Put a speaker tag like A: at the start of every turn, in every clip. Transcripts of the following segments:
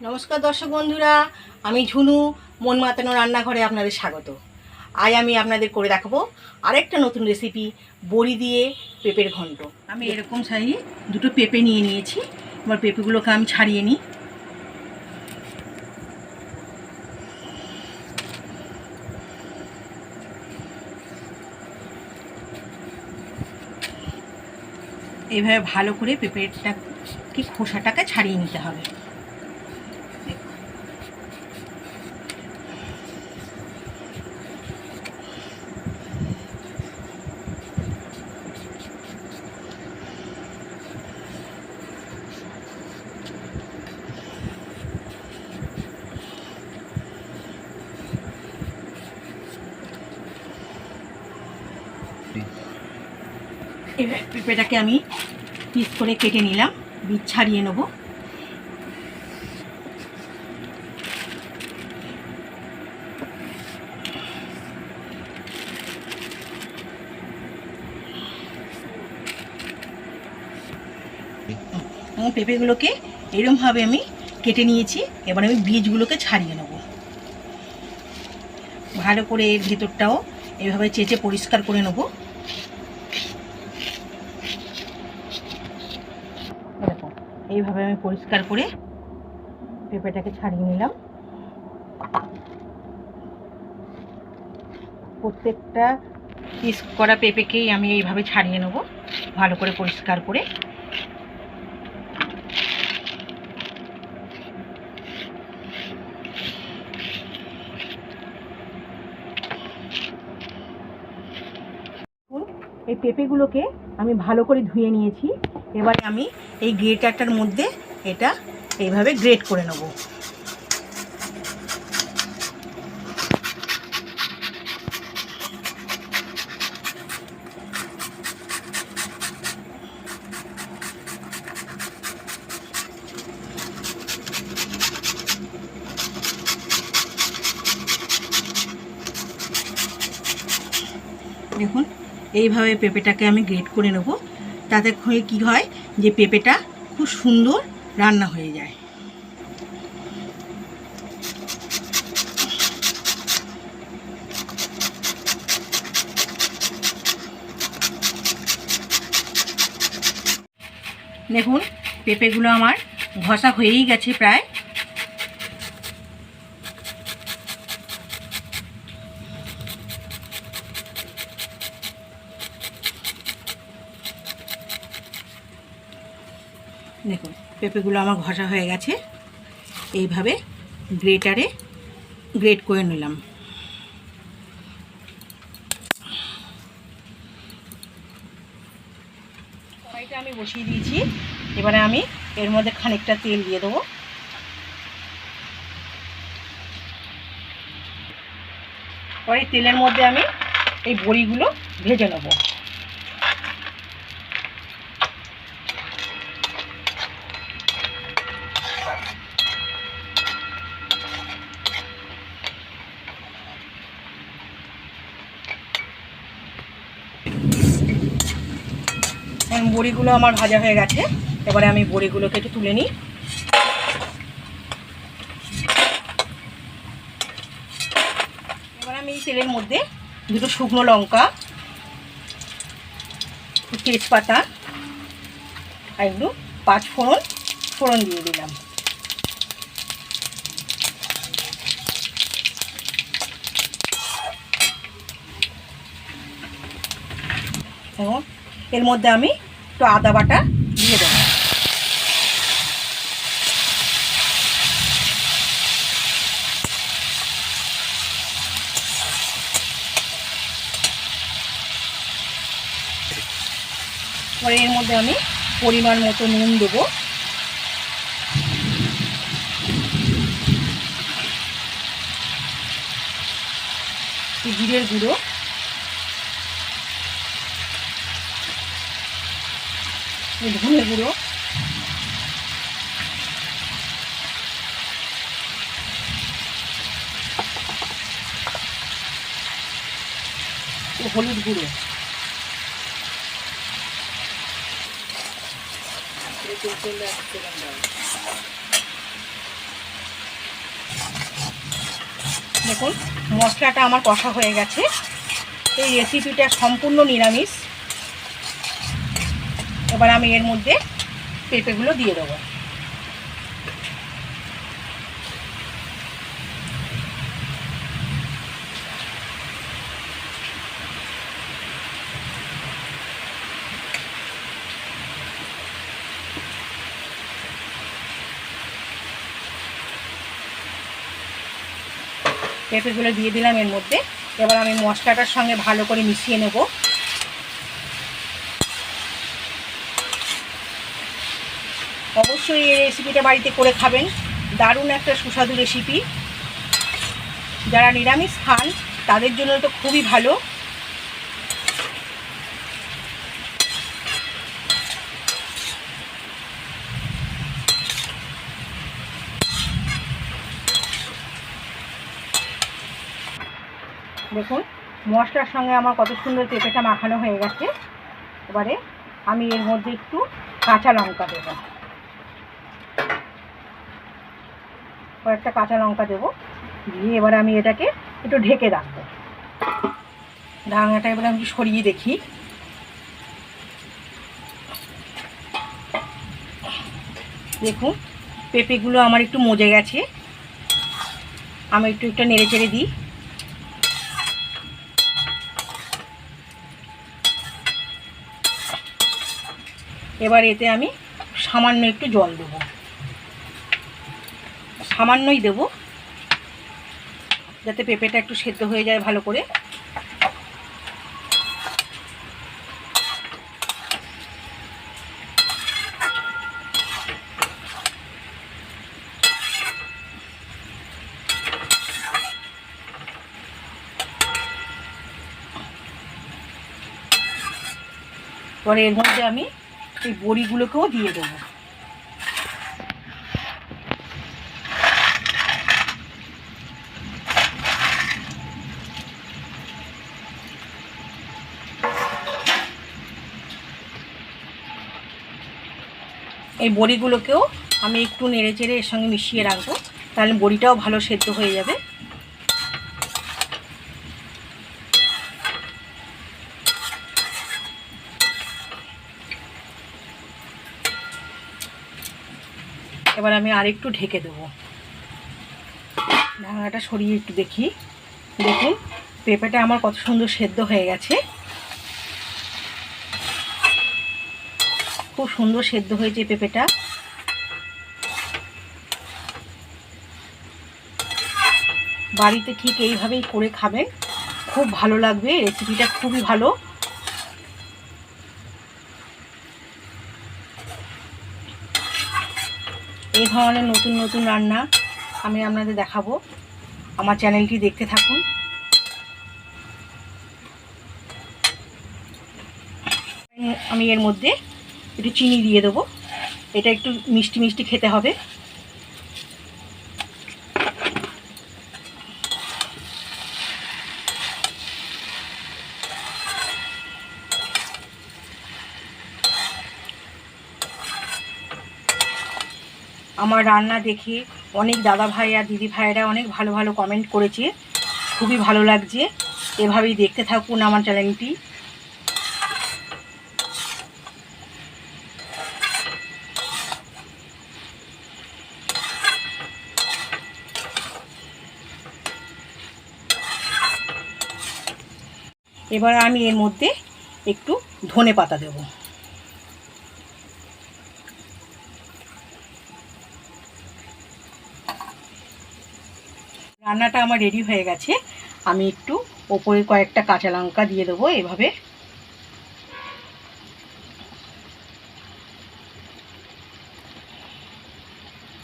A: নমস্কার দর্শক বন্ধুরা, আমি ঝুনু মন মাতানো রান্নাঘরে আপনাদের স্বাগত। আজ আমি আপনাদের করে দেখাবো আরেকটা নতুন রেসিপি, বড়ি দিয়ে পেঁপের ঘন্ট। আমি এরকম সাইজে দুটো পেঁপে নিয়ে নিয়েছি। এবার পেঁপেগুলোকে আমি ছাড়িয়ে নিই। এইভাবে ভালো করে পেঁপেটাকে খোসাটাকে ছাড়িয়ে নিতে হবে। এবার পেঁপেটাকে আমি পিস করে কেটে নিলাম, বীজ ছাড়িয়ে নেব। পেঁপেগুলোকে এরকমভাবে আমি কেটে নিয়েছি। এবার আমি বীজগুলোকে ছাড়িয়ে নেব। ভালো করে এর ভেতরটাও এভাবে চেঁচে পরিষ্কার করে নেব। এরকম এইভাবে আমি পরিষ্কার করে পেঁপেটাকে ছাড়িয়ে নিলাম। প্রত্যেকটা পিস করা পেঁপেকেই আমি এইভাবে ছাড়িয়ে নেব, ভালো করে পরিষ্কার করে। এই পেঁপেগুলোকে আমি ভালো করে ধুয়ে নিয়েছি। এবারে আমি এই গ্রেটারটার মধ্যে এটা এইভাবে গ্রেট করে নেব। দেখুন এইভাবে পেঁপেটাকে আমি গ্রেট করে নেব। তাতে কি হয় যে পেঁপেটা খুব সুন্দর রান্না হয়ে যায়। দেখুন পেঁপেগুলো আমার ঘষা হয়েই গেছে প্রায়। দেখুন পেঁপেগুলো আমার ঘষা হয়ে গেছে। এইভাবে গ্রেটারে গ্রেট করে নিলাম। কড়াইটা আমি বসিয়ে দিয়েছি। এবারে আমি এর মধ্যে খানিকটা তেল দিয়ে দেবো। পরে তেলের মধ্যে আমি এই বড়িগুলো ভেজে নেব। বড়িগুলো আমার ভাজা হয়ে গেছে। এবারে আমি বড়িগুলোকে একটু তুলে নিই। এবার আমি এই তেলের মধ্যে দুটো শুকনো লঙ্কা, তেজপাতা আর একটু ফোড়ন দিয়ে দিলাম। এবং এর মধ্যে আমি একটু আদা বাটা দিয়ে দেবো। পরে এর মধ্যে আমি পরিমাণ মতো নুন দেবো। জিরের গুঁড়ো, ধনে গুঁড়ো, হলুদ গুঁড়ো, দেখুন মশলাটা আমার কষা হয়ে গেছে। এই রেসিপিটা সম্পূর্ণ নিরামিষ। এবার আমি এর মধ্যে পেঁপেগুলো দিয়ে দেবো। পেঁপেগুলো দিয়ে দিলাম এর মধ্যে। এবার আমি মশলাটার সঙ্গে ভালো করে মিশিয়ে নেব। অবশ্যই এই রেসিপিটা বাড়িতে করে খাবেন, দারুণ একটা সুস্বাদু রেসিপি। যারা নিরামিষ খান তাদের জন্য তো খুবই ভালো। দেখুন মশলার সঙ্গে আমার কত সুন্দর পেঁপেটা মাখানো হয়ে গেছে। এবারে আমি এর মধ্যে একটু কাঁচা লঙ্কা দেব, কয়েকটা কাঁচা লঙ্কা দেবো, দিয়ে এবারে আমি এটাকে একটু ঢেকে রাখবো। ঢাকনাটা এবারে আমি সরিয়ে দেখি। দেখুন পেঁপেগুলো আমার একটু মজে গেছে। আমি একটু নেড়ে চেড়ে দিই। এবার এতে আমি সামান্য একটু জল দেব, সামান্যই দেব, যাতে পেঁপেটা একটু সেদ্ধ হয়ে যায় ভালো করে। পরে এর মধ্যে আমি এই বড়িগুলোকেও দিয়ে দেবো। এই বড়িগুলোকেও আমি একটু নেড়ে চেড়ে এর সঙ্গে মিশিয়ে রাখবো, তাহলে বড়িটাও ভালো সেদ্ধ হয়ে যাবে। এবার আমি আরেকটু ঢেকে দেবো। ঢাকনাটা সরিয়ে একটু দেখি। দেখুন পেঁপেটা আমার কত সুন্দর সেদ্ধ হয়ে গেছে, খুব সুন্দর সেদ্ধ হয়েছে পেঁপেটা। বাড়িতে ঠিক এইভাবেই করে খাবেন, খুব ভালো লাগবে। রেসিপিটা খুবই ভালো। এই ধরনের নতুন নতুন রান্না আমি আপনাদের দেখাবো। আমার চ্যানেলটি দেখতে থাকুন। আমি এর মধ্যে একটু চিনি দিয়ে দেবো, এটা একটু মিষ্টি মিষ্টি খেতে হবে। আমার রান্না দেখে অনেক দাদা ভাই আর দিদি ভাইয়েরা অনেক ভালো ভালো কমেন্ট করেছে, খুবই ভালো লাগছে। এভাবেই দেখতে থাকুন আমার চ্যানেলটি। এবার আমি এর মধ্যে একটু ধনেপাতা দেব। রান্নাটা আমার রেডি হয়ে গেছে। আমি একটু ওপরে কয়েকটা কাঁচা লঙ্কা দিয়ে দেবো এভাবে।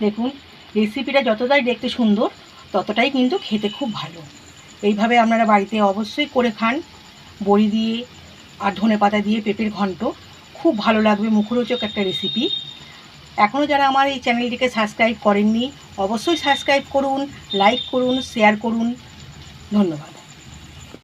A: দেখুন রেসিপিটা যতটাই দেখতে সুন্দর ততটাই কিন্তু খেতে খুব ভালো। এইভাবে আপনারা বাড়িতে অবশ্যই করে খান, বড়ি দিয়ে আর ধনেপাতা দিয়ে পেঁপের ঘন্ট, খুব ভালো লাগবে, মুখরোচক একটা রেসিপি। এখনও যারা আমার এই চ্যানেলটিকে সাবস্ক্রাইব করেননি অবশ্যই সাবস্ক্রাইব করুন, লাইক করুন, শেয়ার করুন। ধন্যবাদ।